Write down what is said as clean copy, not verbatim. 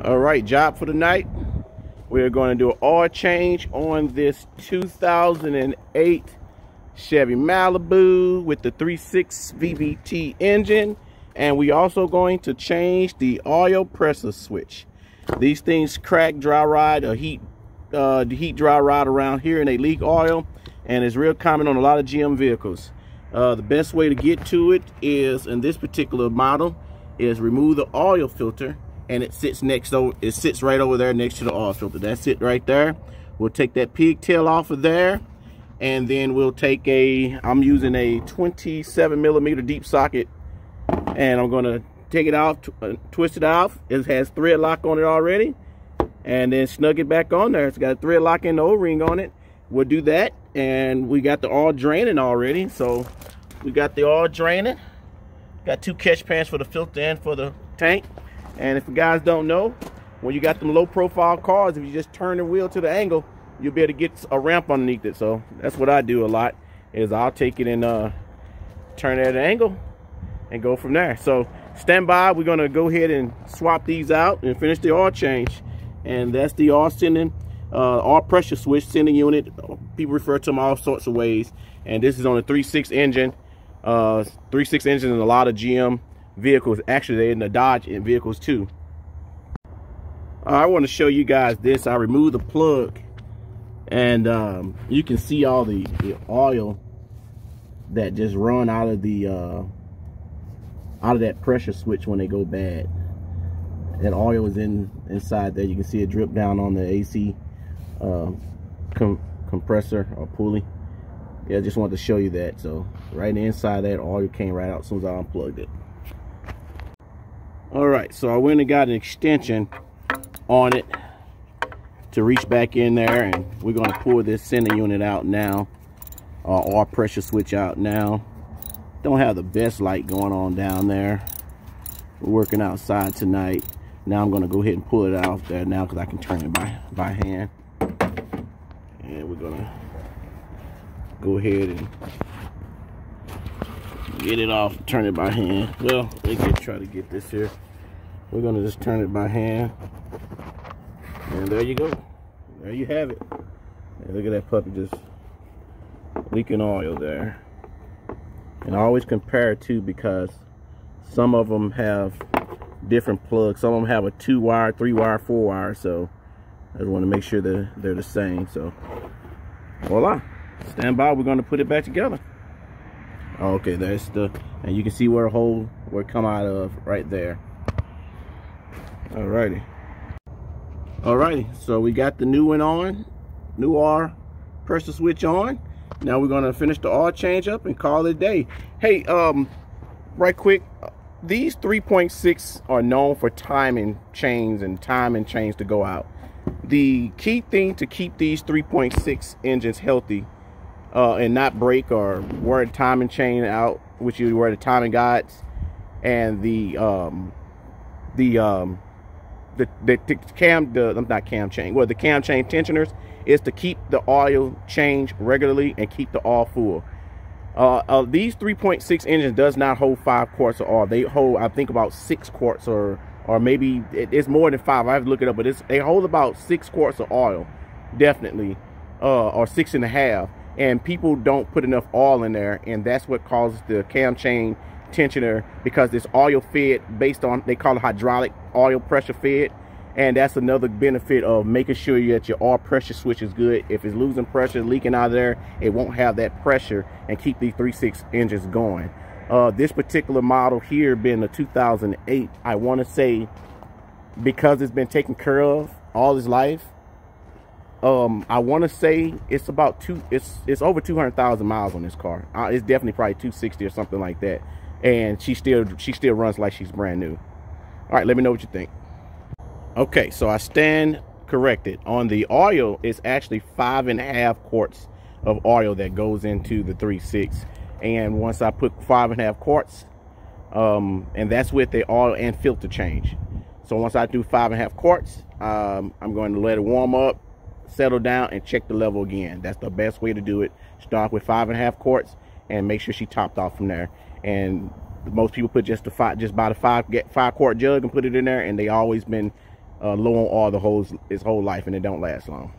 All right, job for the night. We're going to do an oil change on this 2008 Chevy Malibu with the 3.6 VVT engine. And we also going to change the oil pressure switch. These things crack, dry ride, or heat dry ride around here, and they leak oil, and it's real common on a lot of GM vehicles. The best way to get to it is, in this particular model, is remove the oil filter, and it sits right over there next to the oil filter. That's it right there. We'll take that pigtail off of there, and then we'll take I'm using a 27mm deep socket, and I'm gonna take it off, twist it off. It has thread lock on it already, and then snug it back on there. It's got a thread lock and the O-ring on it. We'll do that, and we got the oil draining already. So we got the oil draining. Got 2 catch pans for the filter and for the tank. And if you guys don't know, when you got them low profile cars, if you just turn the wheel to the angle, you'll be able to get a ramp underneath it. So that's what I do a lot, is I'll take it and turn it at an angle and go from there. So stand by. We're gonna go ahead and swap these out and finish the oil change. And that's the oil sending, oil pressure switch sending unit. People refer to them all sorts of ways. And this is on a 3.6 engine. 3.6 engine in a lot of GM vehicles. Actually, they're in the Dodge vehicles too. I want to show you guys this. I removed the plug, and you can see all the oil that just run out of that pressure switch when they go bad. That oil is inside there. You can see it drip down on the AC compressor or pulley. Yeah, I just wanted to show you that. So right inside that, oil came right out as soon as I unplugged it. All right, so I went and got an extension on it to reach back in there, and we're going to pull this sending unit out now, oil pressure switch out now. Don't have the best light going on down there. We're working outside tonight. Now I'm going to go ahead and pull it out there now, because I can turn it by hand. And we're going to go ahead and get it off, turn it by hand. Well, we can try to get this here. We're going to just turn it by hand. And there you go. There you have it. And look at that puppy just leaking oil there. And I always compare it too, because some of them have different plugs. Some of them have a 2-wire, 3-wire, 4-wire. So I just want to make sure that they're the same. So voila. Stand by. We're going to put it back together. Okay, that's and you can see where a hole will come out of right there. Alrighty. So we got the new one on, new oil pressure switch on. Now we're going to finish the oil change up and call it a day. Hey, right quick, these 3.6 are known for timing chains to go out. The key thing to keep these 3.6 engines healthy and not break, or wear the timing chain out, which you wear the timing guides, and the cam chain tensioners, is to keep the oil changed regularly and keep the oil full. These 3.6 engines does not hold 5 quarts of oil. They hold, I think, about 6 quarts, or maybe it's more than 5. I have to look it up, but they hold about 6 quarts of oil, definitely, or 6.5. And people don't put enough oil in there, and that's what causes the cam chain tensioner, because it's oil fed based on, they call it hydraulic oil pressure fed. And that's another benefit of making sure that your oil pressure switch is good. If it's losing pressure, leaking out of there, it won't have that pressure and keep these 3.6 engines going. This particular model here being a 2008, I want to say, because it's been taken care of all his life, I want to say it's about it's over 200,000 miles on this car. It's definitely probably 260 or something like that, and she still runs like she's brand new. All right, let me know what you think. Okay, so I stand corrected. On the oil, it's actually 5.5 quarts of oil that goes into the 3.6, and once I put 5.5 quarts, and that's with the oil and filter change. So once I do 5.5 quarts, I'm going to let it warm up, settle down, and check the level again. That's the best way to do it. Start with 5.5 quarts and make sure she topped off from there. And most people put just buy the 5 quart jug and put it in there, and they always been low on oil his whole life, and it don't last long.